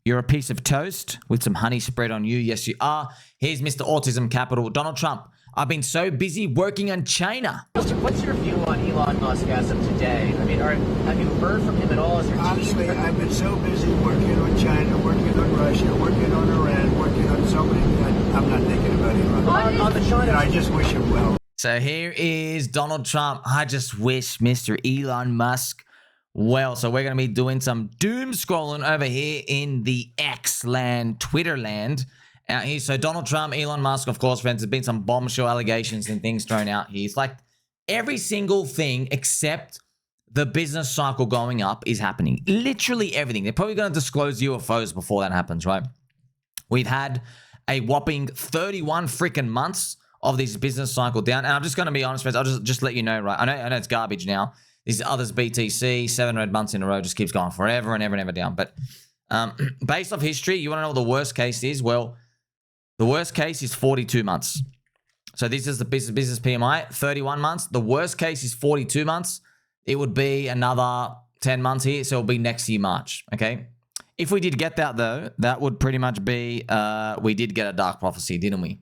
You're a piece of toast with some honey spread on you. Yes, you are. Here's Mr. Autism Capital, Donald Trump. I've been so busy working on China. What's your view on Elon Musk as of today? I mean, have you heard from him at all? Honestly, I've been so busy working on China, working on Russia, working on Iran, working on so many that I'm not thinking about Elon. On the China. And I just wish him well. So here is Donald Trump. I just wish Mr. Elon Musk well. So we're going to be doing some doom scrolling over here in the X land, Twitter land. Out here. So Donald Trump, Elon Musk, of course, friends, there's been some bombshell allegations and things thrown out here. It's like every single thing except the business cycle going up is happening. Literally everything. They're probably going to disclose UFOs before that happens, right? We've had a whopping 31 freaking months of this business cycle down. And I'm just going to be honest, friends. I'll just let you know, right? I know it's garbage now. This others BTC, 700 months in a row, just keeps going forever and ever and ever down. But based off history, you want to know what the worst case is? Well, the worst case is 42 months. So this is the business PMI, 31 months. The worst case is 42 months. It would be another 10 months here. So it'll be next year, March. Okay. If we did get that though, that would pretty much be, we did get a dark prophecy, didn't we?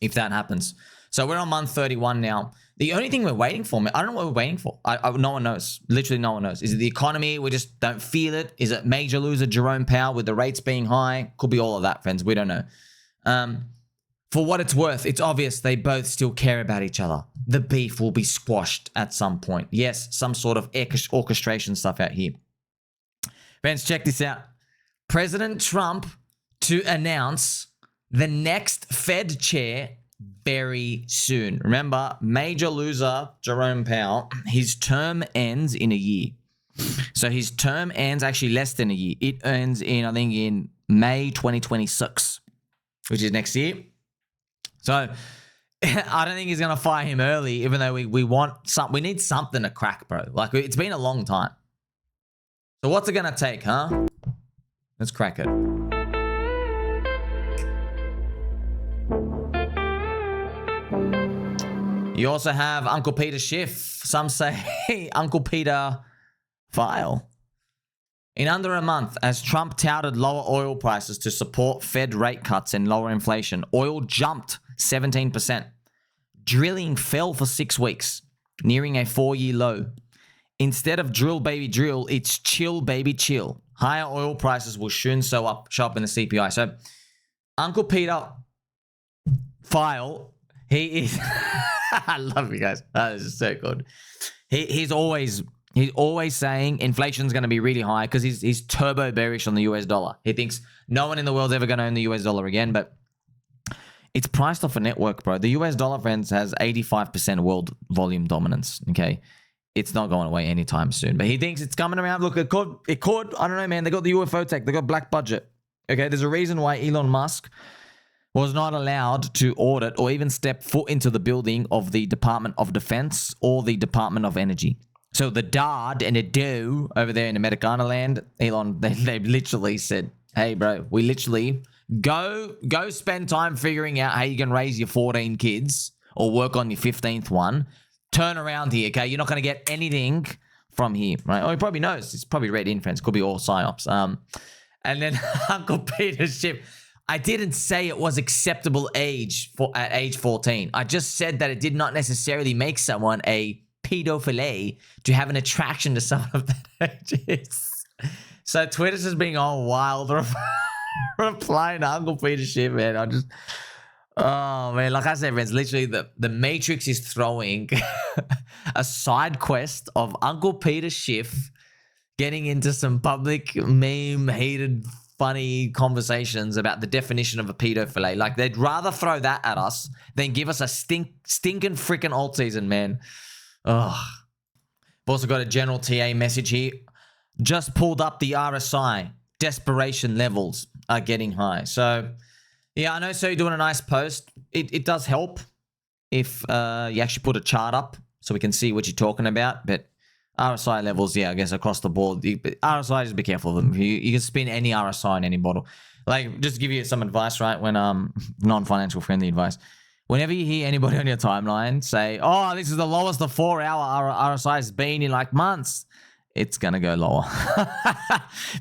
If that happens. So we're on month 31 now. The only thing we're waiting for, I don't know what we're waiting for. No one knows. Literally no one knows. Is it the economy? We just don't feel it. Is it major loser Jerome Powell with the rates being high? Could be all of that, friends. We don't know. For what it's worth, it's obvious they both still care about each other. The beef will be squashed at some point. Yes, some sort of orchestration stuff out here. Friends, check this out. President Trump to announce the next Fed chair very soon. Remember, major loser Jerome Powell, his term ends in a year. So his term ends actually less than a year. It ends in, I think, in May 2026. Which is next year. So I don't think he's going to fire him early, even though we need something to crack, bro. Like, it's been a long time. So what's it going to take, huh? Let's crack it. You also have Uncle Peter Schiff. Some say Uncle Peter File. In under a month, as Trump touted lower oil prices to support Fed rate cuts and lower inflation, oil jumped 17%. Drilling fell for 6 weeks, nearing a 4-year low. Instead of drill, baby, drill, it's chill, baby, chill. Higher oil prices will soon show up in the CPI. So, Uncle Peter File, he is... I love you guys. Oh, this is so good. He's always saying inflation's going to be really high because he's turbo bearish on the US dollar. He thinks no one in the world's ever going to own the US dollar again, but it's priced off a network, bro. The US dollar, friends, has 85% world volume dominance, okay? It's not going away anytime soon, but he thinks it's coming around. Look, it could. I don't know, man. They got the UFO tech. They got black budget, okay? There's a reason why Elon Musk was not allowed to audit or even step foot into the building of the Department of Defense or the Department of Energy. So the DARD and the DO over there in Americana land, Elon, they literally said, hey, bro, we literally go spend time figuring out how you can raise your 14 kids or work on your 15th one. Turn around here, okay? You're not going to get anything from here, right? Oh, he probably knows. It's probably read in, friends. Could be all psyops. And then Uncle Peter's ship. I didn't say it was acceptable age at age 14. I just said that it did not necessarily make someone a pedophile to have an attraction to someone of that age. So Twitter's just being all wild replying to Uncle Peter's shit, man. Oh man, like I said, friends, literally the Matrix is throwing a side quest of Uncle Peter Schiff getting into some public meme hated funny conversations about the definition of a pedophile. Like, they'd rather throw that at us than give us a stinking freaking alt season, man. Ugh. I've also got a general TA message here. Just pulled up the RSI. Desperation levels are getting high. So, yeah, I know. So you're doing a nice post. It does help if you actually put a chart up so we can see what you're talking about. But RSI levels, yeah, I guess across the board. RSI, just be careful of them. You can spin any RSI in any bottle. Like, just to give you some advice, right? When non-financial friendly advice. Whenever you hear anybody on your timeline say, oh, this is the lowest the 4-hour RSI has been in like months, it's going to go lower.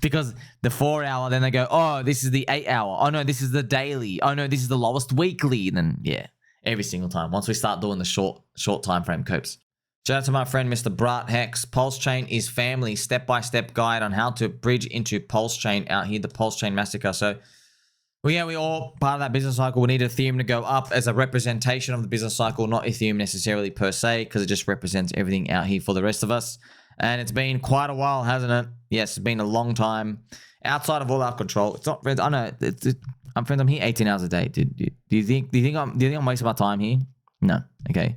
Because the 4 hour, then they go, oh, this is the 8 hour. Oh, no, this is the daily. Oh, no, this is the lowest weekly. And then, yeah, every single time. Once we start doing the short time frame copes. Shout out to my friend, Mr. Brat Hex. PulseChain is family. Step-by-step guide on how to bridge into PulseChain out here, the PulseChain massacre. So, well, yeah, we all part of that business cycle. We need Ethereum to go up as a representation of the business cycle, not Ethereum necessarily per se, because it just represents everything out here for the rest of us. And it's been quite a while, hasn't it? Yes, it's been a long time outside of all our control. It's not, friends. I know. I'm here 18 hours a day, dude. Do you think I'm wasting my time here? No. Okay.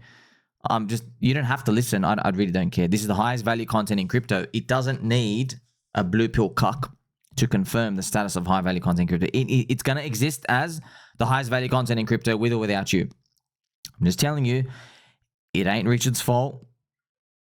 You don't have to listen. I really don't care. This is the highest value content in crypto. It doesn't need a blue pill cuck to confirm the status of high value content in crypto. It's going to exist as the highest value content in crypto with or without you. I'm just telling you, it ain't Richard's fault.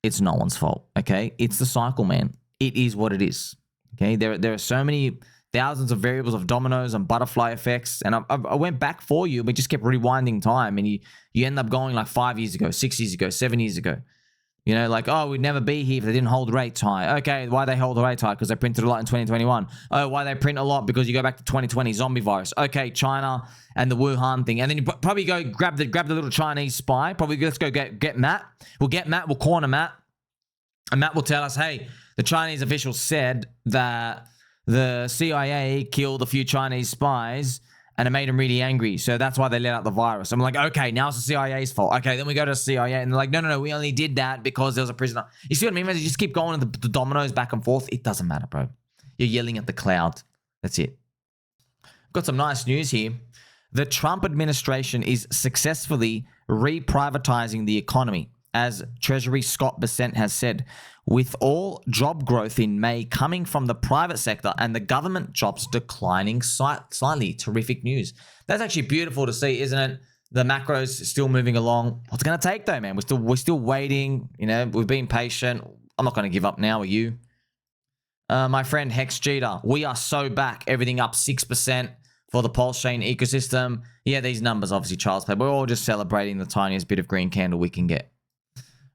It's no one's fault. Okay. It's the cycle, man. It is what it is. Okay. There are so many thousands of variables of dominoes and butterfly effects. And I went back for you. We just kept rewinding time. And you end up going like 5 years ago, 6 years ago, 7 years ago. You know, like, oh, we'd never be here if they didn't hold rates high. Okay, why they hold the rates high? Because they printed a lot in 2021. Oh, why they print a lot? Because you go back to 2020, zombie virus. Okay, China and the Wuhan thing. And then you probably go grab the little Chinese spy. Probably let's go get Matt. We'll get Matt. We'll corner Matt. And Matt will tell us, hey, the Chinese officials said that the CIA killed a few Chinese spies and it made them really angry. So that's why they let out the virus. I'm like, okay, now it's the CIA's fault. Okay, then we go to the CIA and they're like, no, we only did that because there was a prisoner. You see what I mean? You just keep going the dominoes back and forth. It doesn't matter, bro. You're yelling at the cloud. That's it. Got some nice news here. The Trump administration is successfully reprivatizing the economy, as Treasury Scott Bessent has said, with all job growth in May coming from the private sector and the government jobs declining slightly. Terrific news. That's actually beautiful to see, isn't it? The macros still moving along. What's it going to take though, man? We're still waiting. You know, we've been patient. I'm not going to give up now. Are you? My friend Hex Jeter, we are so back. Everything up 6% for the PulseChain ecosystem. Yeah, these numbers obviously child's play. We're all just celebrating the tiniest bit of green candle we can get.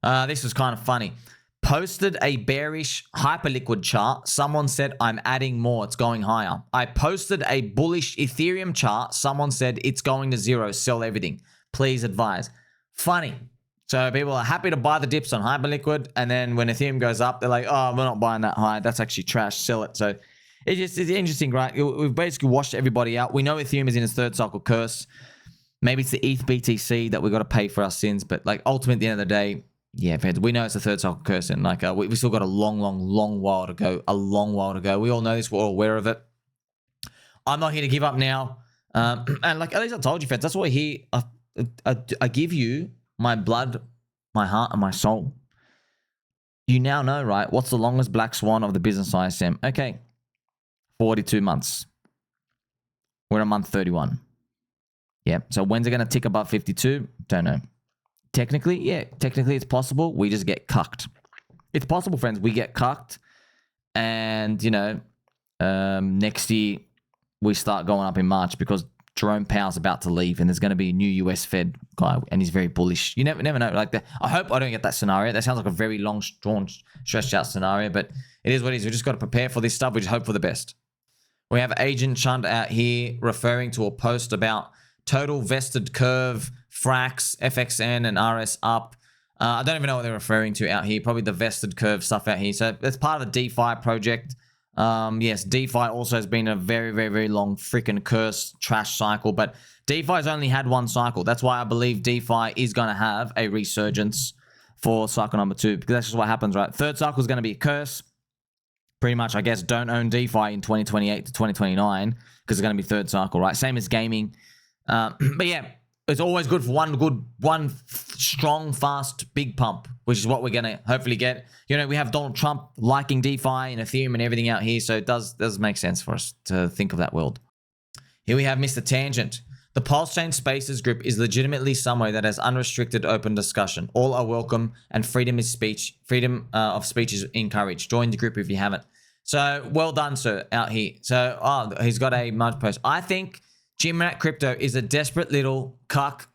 This was kind of funny. Posted a bearish hyperliquid chart. Someone said, I'm adding more. It's going higher. I posted a bullish Ethereum chart. Someone said, it's going to zero. Sell everything. Please advise. Funny. So people are happy to buy the dips on hyperliquid. And then when Ethereum goes up, they're like, oh, we're not buying that high. That's actually trash. Sell it. So it's interesting, right? We've basically washed everybody out. We know Ethereum is in its third cycle curse. Maybe it's the ETH BTC that we got to pay for our sins. But like ultimately at the end of the day, yeah, we know it's a third cycle curse, and like we still got a long while to go. A long while to go. We all know this. We're all aware of it. I'm not here to give up now. And like at least I told you, friends, that's why here I give you my blood, my heart, and my soul. You now know, right? What's the longest black swan of the business ISM? Okay, 42 months. We're on month 31. Yeah. So when's it gonna tick above 52? Don't know. Technically, yeah. Technically, it's possible. We just get cucked. It's possible, friends. We get cucked. And, you know, next year, we start going up in March because Jerome Powell's about to leave and there's going to be a new US Fed guy and he's very bullish. You never know. Like that. I hope I don't get that scenario. That sounds like a very long, drawn, stretched out scenario, but it is what it is. We just got to prepare for this stuff. We just hope for the best. We have Agent Chund out here referring to a post about total vested curve, Frax, FXN, and RS up. I don't even know what they're referring to out here. Probably the vested curve stuff out here. So that's part of the DeFi project. Yes, DeFi also has been a very long freaking curse trash cycle. But DeFi's only had one cycle. That's why I believe DeFi is going to have a resurgence for cycle number 2. Because that's just what happens, right? Third cycle is going to be a curse. Pretty much, I guess, don't own DeFi in 2028 to 2029 because it's going to be third cycle, right? Same as gaming. But yeah, it's always good for one strong, fast, big pump, which is what we're going to hopefully get. You know, we have Donald Trump liking DeFi and Ethereum and everything out here, so it does make sense for us to think of that world. Here we have Mr. Tangent. The PulseChain Spaces group is legitimately somewhere that has unrestricted open discussion. All are welcome and freedom of speech is encouraged. Join the group if you haven't. So well done, sir, out here. So he's got a mud post. I think Jim Rat Crypto is a desperate little cuck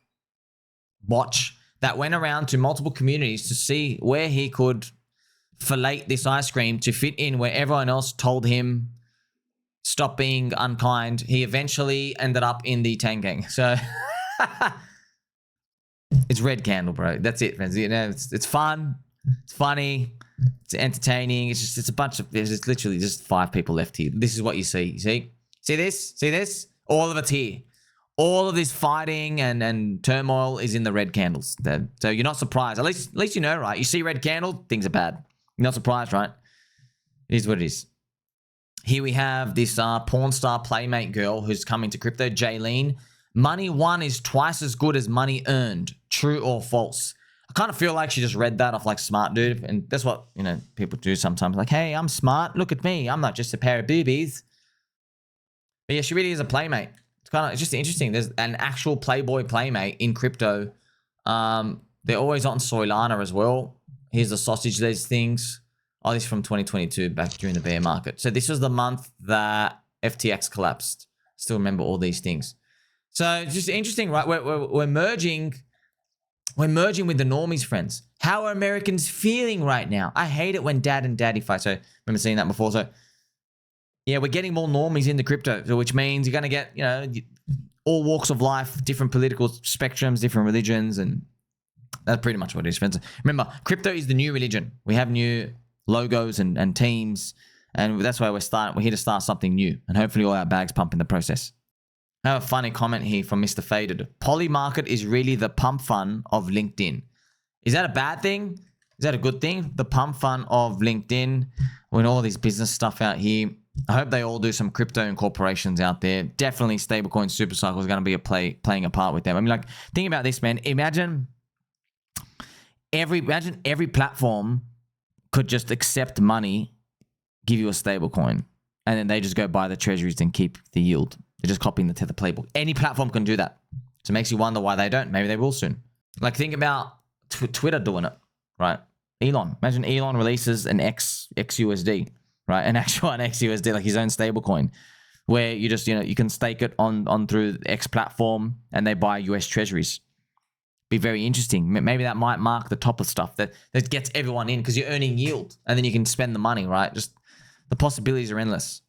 botch that went around to multiple communities to see where he could fillet this ice cream to fit in where everyone else told him stop being unkind. He eventually ended up in the Tangang. So it's red candle, bro. That's it, friends. You know, it's fun, it's funny, it's entertaining. It's a bunch of, there's literally just 5 people left here. This is what you see. You see this? All of it's here. All of this fighting and turmoil is in the red candles. So you're not surprised. At least you know, right? You see red candle, things are bad. You're not surprised, right? It is what it is. Here we have this porn star Playmate girl who's coming to crypto, Jaylene. Money won is twice as good as money earned. True or false? I kind of feel like she just read that off like Smart Dude. And that's what, you know, people do sometimes. Like, hey, I'm smart. Look at me. I'm not just a pair of boobies. But yeah, she really is a Playmate. It's just interesting. There's an actual Playboy Playmate in crypto. They're always on Solana as well. Here's the sausage, these things. Oh, this is from 2022, back during the bear market. So this was the month that FTX collapsed. Still remember all these things. So it's just interesting, right? We're merging with the normies, friends. How are Americans feeling right now? I hate it when dad and daddy fight. So I remember seeing that before. So yeah, we're getting more normies into crypto, so which means you're going to get, you know, all walks of life, different political spectrums, different religions, and that's pretty much what it is, friends. Remember, crypto is the new religion. We have new logos and teams, and that's why we're here to start something new, and hopefully all our bags pump in the process. I have a funny comment here from Mr. Faded. Poly market is really the pump fun of LinkedIn. Is that a bad thing? Is that a good thing? The pump fun of LinkedIn, when all this business stuff out here. I hope they all do some crypto incorporations out there. Definitely StableCoin SuperCycle is going to be playing a part with them. I mean, like, think about this, man. Imagine every platform could just accept money, give you a stablecoin, and then they just go buy the treasuries and keep the yield. They're just copying the Tether playbook. Any platform can do that. So it makes you wonder why they don't. Maybe they will soon. Like, think about Twitter doing it, right? Elon. Imagine Elon releases an XUSD, right? An actual XUSD, like his own stablecoin, where you just, you know, you can stake it on through the X platform and they buy US treasuries. Be very interesting. Maybe that might mark the top of stuff that gets everyone in because you're earning yield and then you can spend the money, right? Just the possibilities are endless.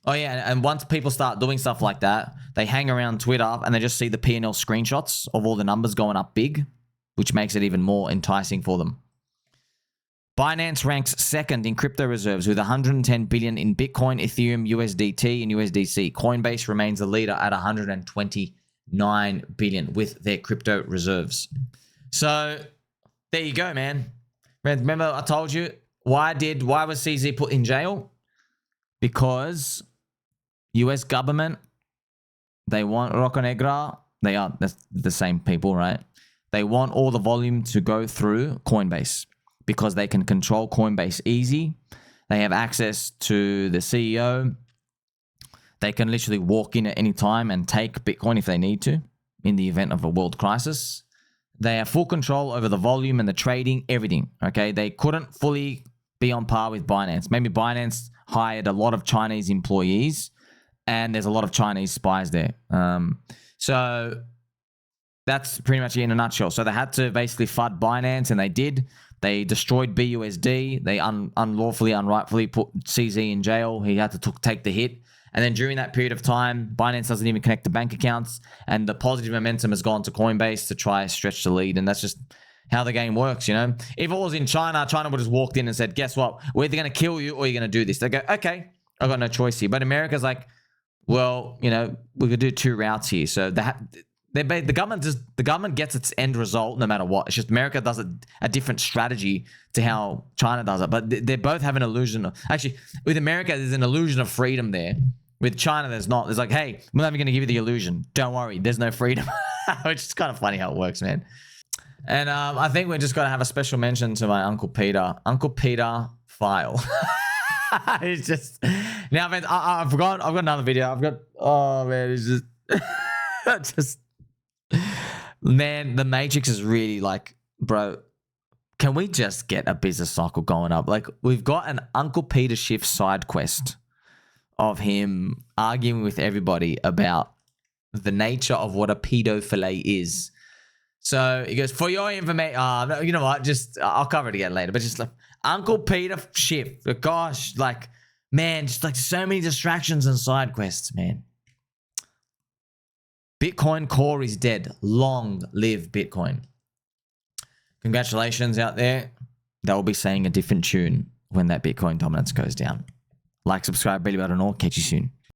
Oh yeah, and once people start doing stuff like that, they hang around Twitter and they just see the P&L screenshots of all the numbers going up big, which makes it even more enticing for them. Binance ranks second in crypto reserves with 110 billion in Bitcoin, Ethereum, USDT, and USDC. Coinbase remains the leader at 129 billion with their crypto reserves. So there you go, man. Remember I told you why was CZ put in jail? Because US government, they want Rocco Negra. That's the same people, right? They want all the volume to go through Coinbase because they can control Coinbase easy. They have access to the CEO. They can literally walk in at any time and take Bitcoin if they need to in the event of a world crisis. They have full control over the volume and the trading, everything, okay? They couldn't fully be on par with Binance. Maybe Binance hired a lot of Chinese employees and there's a lot of Chinese spies there. So that's pretty much it in a nutshell. So they had to basically FUD Binance and they did. They destroyed BUSD. They unlawfully, unrightfully put CZ in jail. He had to take the hit. And then during that period of time, Binance doesn't even connect to bank accounts. And the positive momentum has gone to Coinbase to try stretch the lead. And that's just how the game works, you know? If it was in China, China would have just walked in and said, guess what? We're either going to kill you or you're going to do this. They go, okay, I've got no choice here. But America's like, well, you know, we could do 2 routes here. So the government gets its end result no matter what. It's just America does a different strategy to how China does it. But they both have an illusion. Actually, with America, there's an illusion of freedom there. With China, there's not. It's like, hey, we're not even going to give you the illusion. Don't worry, there's no freedom. Which is kind of funny how it works, man. And I think we're just going to have a special mention to my Uncle Peter. Uncle Peter File. It's just... Now, man, I've got another video. Oh, man, it's just... just... Man, the Matrix is really like, bro, can we just get a business cycle going up? Like, we've got an Uncle Peter Schiff side quest of him arguing with everybody about the nature of what a pedophile is. So he goes, for your information, you know what? Just I'll cover it again later. But just like, Uncle Peter ship. Gosh, like, man, just like so many distractions and side quests, man. Bitcoin core is dead. Long live Bitcoin. Congratulations out there. They'll be saying a different tune when that Bitcoin dominance goes down. Like, subscribe, belly button, or catch you soon.